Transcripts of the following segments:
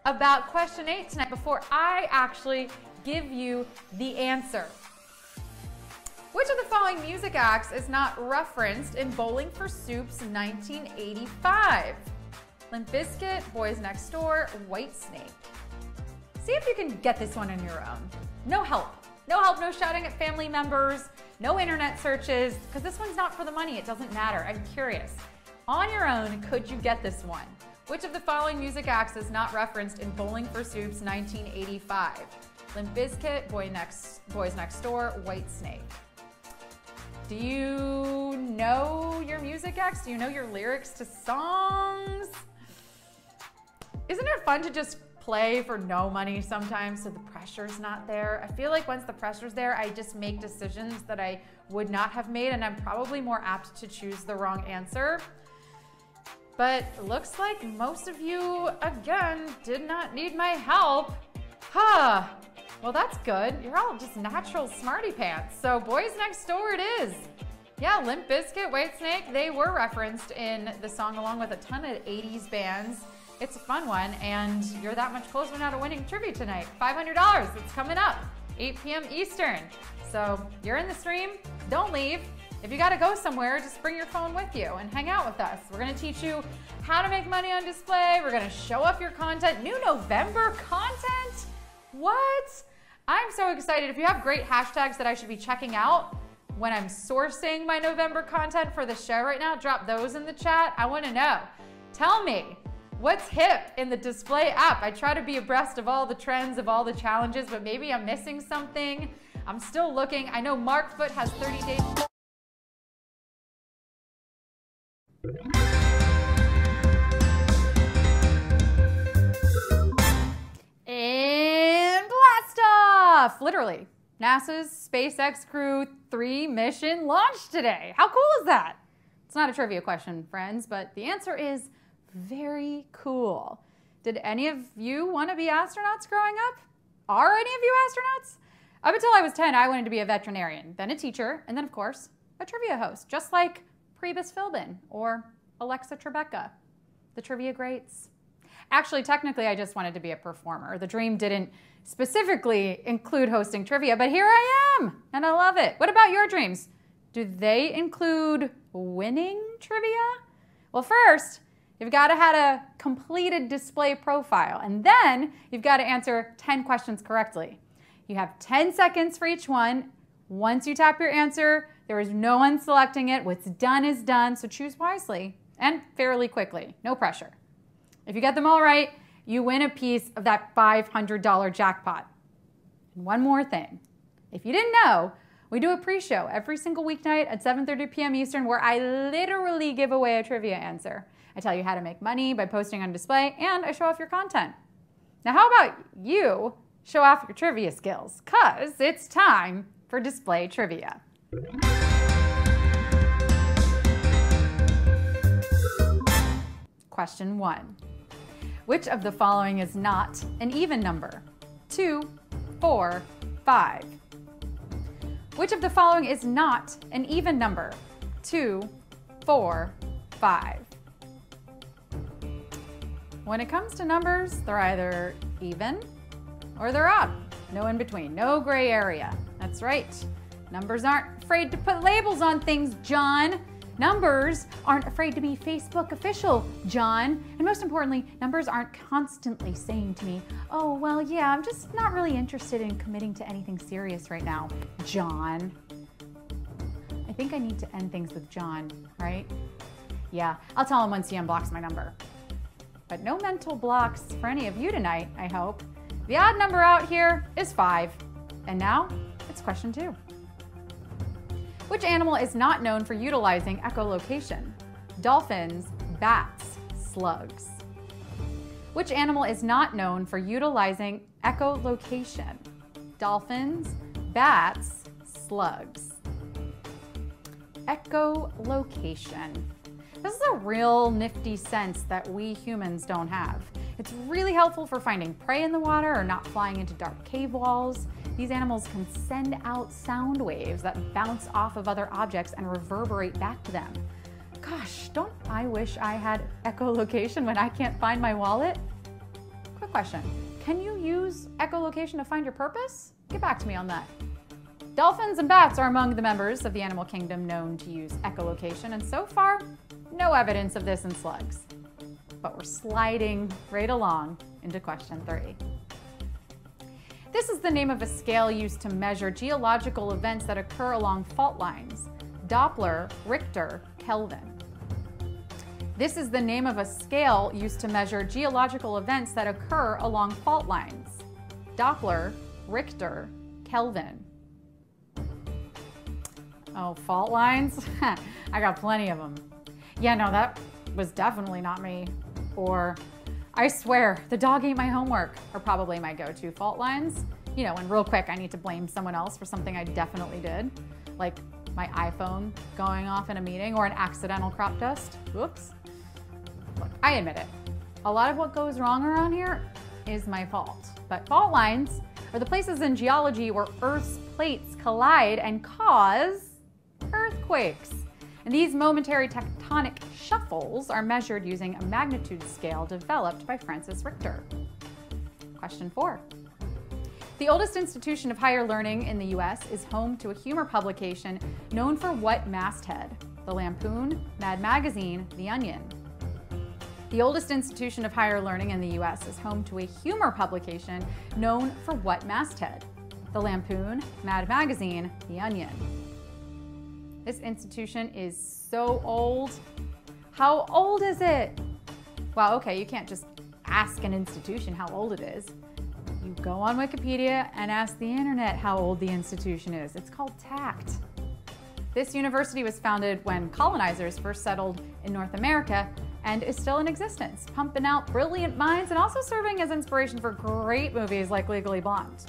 about question 8 tonight before I actually give you the answer. Which of the following music acts is not referenced in Bowling for Soup's 1985? Limp Bizkit, Boys Next Door, Whitesnake. See if you can get this one on your own. No help. No help, no shouting at family members, no internet searches, because this one's not for the money. It doesn't matter. I'm curious. On your own, could you get this one? Which of the following music acts is not referenced in Bowling for Soup's 1985? Limp Bizkit, Boys Next Door, Whitesnake. Do you know your music acts? Do you know your lyrics to songs? Isn't it fun to just play for no money sometimes so the pressure's not there? I feel like once the pressure's there, I just make decisions that I would not have made, and I'm probably more apt to choose the wrong answer. But it looks like most of you, again, did not need my help. Huh. Well, that's good. You're all just natural smarty pants. So Boys Next Door it is. Yeah, Limp Bizkit, Whitesnake, they were referenced in the song along with a ton of 80s bands. It's a fun one, and you're that much closer now to winning trivia tonight. $500, it's coming up, 8 p.m. Eastern. So you're in the stream, don't leave. If you gotta go somewhere, just bring your phone with you and hang out with us. We're gonna teach you how to make money on display. We're gonna show off your content. New November content? What? I'm so excited. If you have great hashtags that I should be checking out when I'm sourcing my November content for the show right now, drop those in the chat. I wanna know. Tell me, what's hip in the display app? I try to be abreast of all the trends, of all the challenges, but maybe I'm missing something. I'm still looking. I know Mark Foot has 30 days. And blast off! Literally, NASA's SpaceX Crew 3 mission launched today. How cool is that? It's not a trivia question, friends, but the answer is very cool. Did any of you want to be astronauts growing up? Are any of you astronauts? Up until I was 10, I wanted to be a veterinarian, then a teacher, and then, of course, a trivia host, just like Pribis Philbin or Alexa Trebek, the trivia greats. Actually, technically, I just wanted to be a performer. The dream didn't specifically include hosting trivia, but here I am, and I love it. What about your dreams? Do they include winning trivia? Well, first, you've got to have a completed display profile, and then you've got to answer 10 questions correctly. You have 10 seconds for each one. Once you tap your answer, there is no one selecting it. What's done is done, so choose wisely and fairly quickly. No pressure. If you get them all right, you win a piece of that $500 jackpot. And one more thing. If you didn't know, we do a pre-show every single weeknight at 7:30 p.m. Eastern where I literally give away a trivia answer. I tell you how to make money by posting on display, and I show off your content. Now, how about you show off your trivia skills? 'Cause it's time for display trivia. Question 1. Which of the following is not an even number? 2, 4, 5. Which of the following is not an even number? 2, 4, 5. When it comes to numbers, they're either even or they're odd. No in between, no gray area. That's right. Numbers aren't afraid to put labels on things, John. Numbers aren't afraid to be Facebook official, John. And most importantly, numbers aren't constantly saying to me, oh, well, yeah, I'm just not really interested in committing to anything serious right now, John. I think I need to end things with John, right? Yeah, I'll tell him once he unblocks my number. But no mental blocks for any of you tonight, I hope. The odd number out here is 5. And now, it's question 2. Which animal is not known for utilizing echolocation? Dolphins, bats, slugs. Which animal is not known for utilizing echolocation? Dolphins, bats, slugs. Echolocation. This is a real nifty sense that we humans don't have. It's really helpful for finding prey in the water or not flying into dark cave walls. These animals can send out sound waves that bounce off of other objects and reverberate back to them. Gosh, don't I wish I had echolocation when I can't find my wallet? Quick question. Can you use echolocation to find your purpose? Get back to me on that. Dolphins and bats are among the members of the animal kingdom known to use echolocation, and so far, no evidence of this in slugs. But we're sliding right along into question 3. This is the name of a scale used to measure geological events that occur along fault lines. Doppler, Richter, Kelvin. This is the name of a scale used to measure geological events that occur along fault lines. Doppler, Richter, Kelvin. Oh, fault lines? I got plenty of them. Yeah, no, that was definitely not me. Or, I swear, the dog ate my homework are probably my go-to fault lines. You know, and real quick, I need to blame someone else for something I definitely did. Like my iPhone going off in a meeting or an accidental crop dust. Whoops. Look, I admit it. A lot of what goes wrong around here is my fault. But fault lines are the places in geology where Earth's plates collide and cause earthquakes. And these momentary tectonic shuffles are measured using a magnitude scale developed by Francis Richter. Question 4. The oldest institution of higher learning in the US is home to a humor publication known for what masthead? The Lampoon, Mad Magazine, The Onion. The oldest institution of higher learning in the US is home to a humor publication known for what masthead? The Lampoon, Mad Magazine, The Onion. This institution is so old. How old is it? Well, okay, you can't just ask an institution how old it is. You go on Wikipedia and ask the internet how old the institution is. It's called TACT. This university was founded when colonizers first settled in North America and is still in existence, pumping out brilliant minds and also serving as inspiration for great movies like Legally Blonde.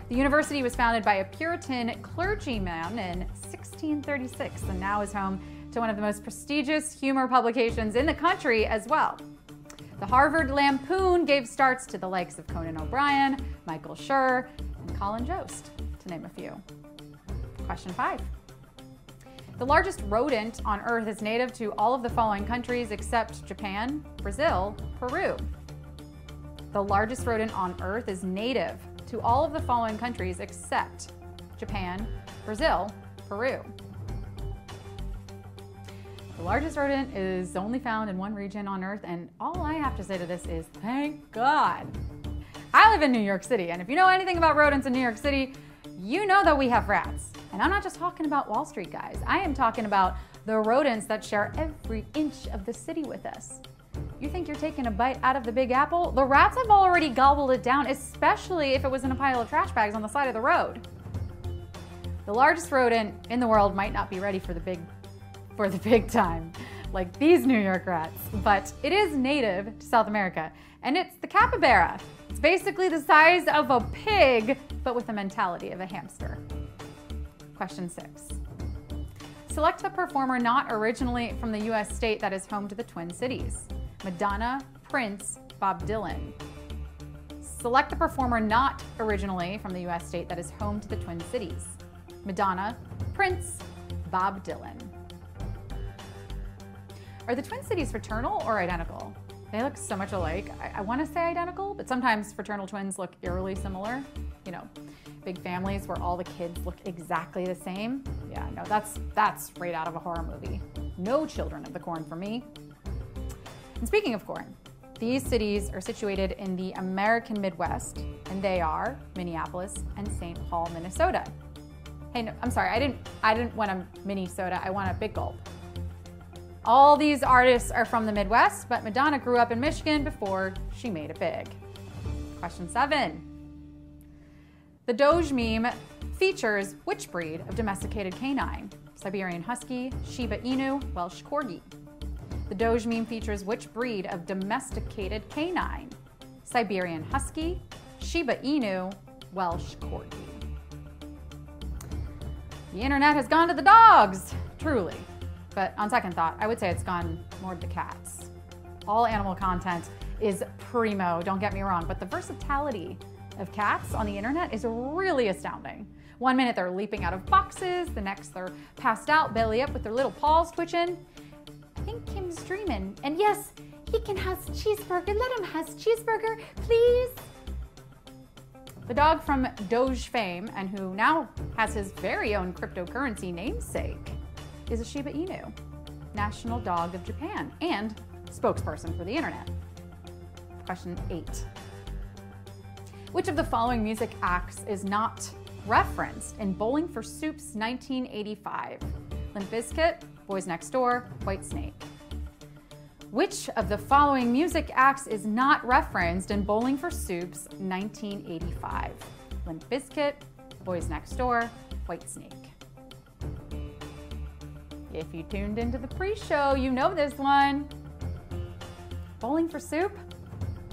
The university was founded by a Puritan clergyman in 1636 and now is home to one of the most prestigious humor publications in the country as well. The Harvard Lampoon gave starts to the likes of Conan O'Brien, Michael Schur, and Colin Jost, to name a few. Question 5. The largest rodent on Earth is native to all of the following countries except Japan, Brazil, Peru. The largest rodent on Earth is native to all of the following countries except Japan, Brazil, Peru. The largest rodent is only found in one region on Earth, and all I have to say to this is, thank God. I live in New York City, and if you know anything about rodents in New York City, you know that we have rats. And I'm not just talking about Wall Street guys. I am talking about the rodents that share every inch of the city with us. You think you're taking a bite out of the Big Apple? The rats have already gobbled it down, especially if it was in a pile of trash bags on the side of the road. The largest rodent in the world might not be ready for the big time, like these New York rats, but it is native to South America, and it's the capybara. It's basically the size of a pig, but with the mentality of a hamster. Question 6. Select the performer not originally from the US state that is home to the Twin Cities. Madonna, Prince, Bob Dylan. Select the performer not originally from the US state that is home to the Twin Cities. Madonna, Prince, Bob Dylan. Are the Twin Cities fraternal or identical? They look so much alike. I want to say identical, but sometimes fraternal twins look eerily similar. You know, big families where all the kids look exactly the same. Yeah, no, that's right out of a horror movie. No Children of the Corn for me. And speaking of corn, these cities are situated in the American Midwest, and they are Minneapolis and St. Paul, Minnesota. Hey, no, I'm sorry, I didn't want a mini soda, I want a big gulp. All these artists are from the Midwest, but Madonna grew up in Michigan before she made it big. Question 7. The Doge meme features which breed of domesticated canine? Siberian Husky, Shiba Inu, Welsh Corgi. The Doge meme features which breed of domesticated canine? Siberian Husky, Shiba Inu, Welsh Corgi. The internet has gone to the dogs, truly. But on second thought, I would say it's gone more to the cats. All animal content is primo, don't get me wrong, but the versatility of cats on the internet is really astounding. One minute they're leaping out of boxes, the next they're passed out, belly up with their little paws twitching. I think Kim's dreaming. And yes, He can have cheeseburger. Let him have cheeseburger, please. The dog from Doge fame, and who now has his very own cryptocurrency namesake, is a Shiba Inu, national dog of Japan, and spokesperson for the internet. Question 8. Which of the following music acts is not referenced in Bowling for Soup's 1985? Limp Bizkit, Boys Next Door, Whitesnake. Which of the following music acts is not referenced in Bowling for Soup's 1985? Limp Bizkit, Boys Next Door, Whitesnake. If you tuned into the pre-show, you know this one. Bowling for Soup?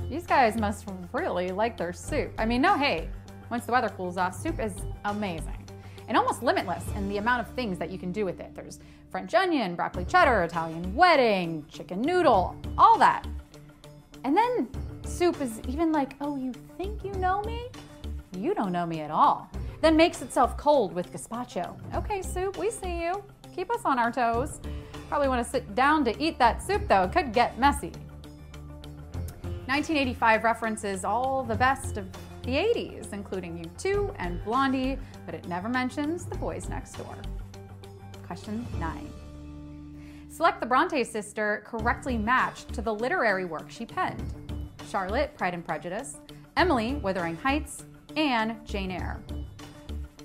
These guys must really like their soup. I mean, no hate. Once the weather cools off, soup is amazing and almost limitless in the amount of things that you can do with it. There's French onion, broccoli cheddar, Italian wedding, chicken noodle, all that. And then soup is even like, oh, you think you know me? You don't know me at all. Then makes itself cold with gazpacho. Okay, soup, we see you. Keep us on our toes. Probably want to sit down to eat that soup though. It could get messy. 1985 references all the best of the 80s, including U2 and Blondie, but it never mentions the Boys Next Door. Question 9. Select the Bronte sister correctly matched to the literary work she penned. Charlotte, Pride and Prejudice, Emily, Wuthering Heights, and Jane Eyre.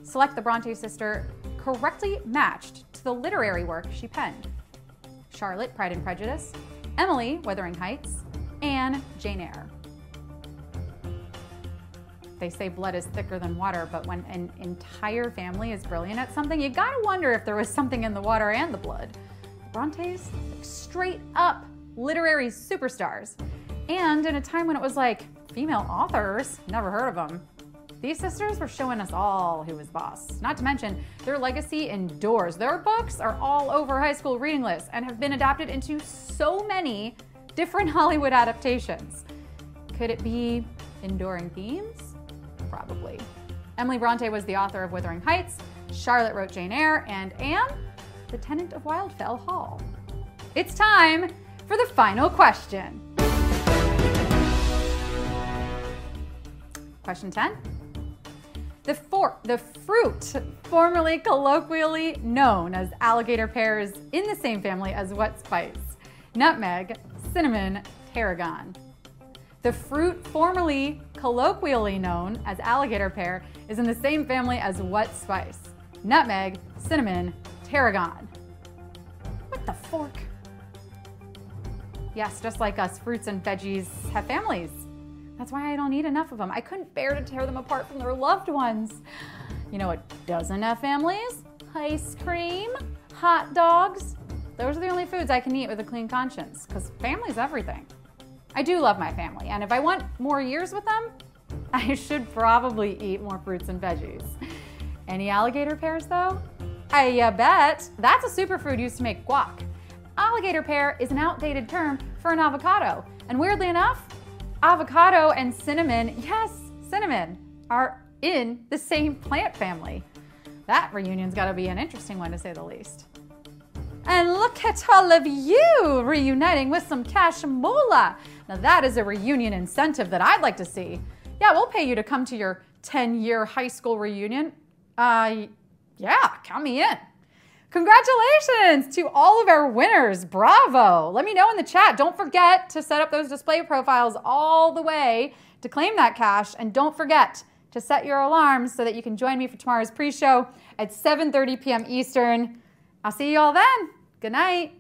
Select the Bronte sister correctly matched to the literary work she penned. Charlotte, Pride and Prejudice, Emily, Wuthering Heights, and Jane Eyre. They say blood is thicker than water, but when an entire family is brilliant at something, you gotta wonder if there was something in the water and the blood. Brontes, straight up literary superstars. And in a time when it was like, female authors, never heard of them. These sisters were showing us all who was boss. Not to mention, their legacy endures. Their books are all over high school reading lists and have been adapted into so many different Hollywood adaptations. Could it be enduring themes? Probably. Emily Bronte was the author of Wuthering Heights, Charlotte wrote Jane Eyre, and Anne, the tenant of Wildfell Hall. It's time for the final question. Question 10. The fruit formerly colloquially known as alligator pears in the same family as what spice? Nutmeg, cinnamon, tarragon. The fruit formerly colloquially known as alligator pear is in the same family as what spice? Nutmeg, cinnamon, tarragon. What the fork? Yes, just like us, fruits and veggies have families. That's why I don't eat enough of them. I couldn't bear to tear them apart from their loved ones. You know what doesn't have families? Ice cream, hot dogs. Those are the only foods I can eat with a clean conscience, because family's everything. I do love my family, and if I want more years with them, I should probably eat more fruits and veggies. Any alligator pears though? I bet. That's a superfood used to make guac. Alligator pear is an outdated term for an avocado, and weirdly enough, avocado and cinnamon, yes, cinnamon, are in the same plant family. That reunion's gotta be an interesting one to say the least. And look at all of you reuniting with some cash moolah. Now that is a reunion incentive that I'd like to see. Yeah, we'll pay you to come to your 10-year high school reunion. Yeah, count me in. Congratulations to all of our winners. Bravo. Let me know in the chat. Don't forget to set up those display profiles all the way to claim that cash. And don't forget to set your alarms so that you can join me for tomorrow's pre-show at 7:30 p.m. Eastern. I'll see you all then. Good night.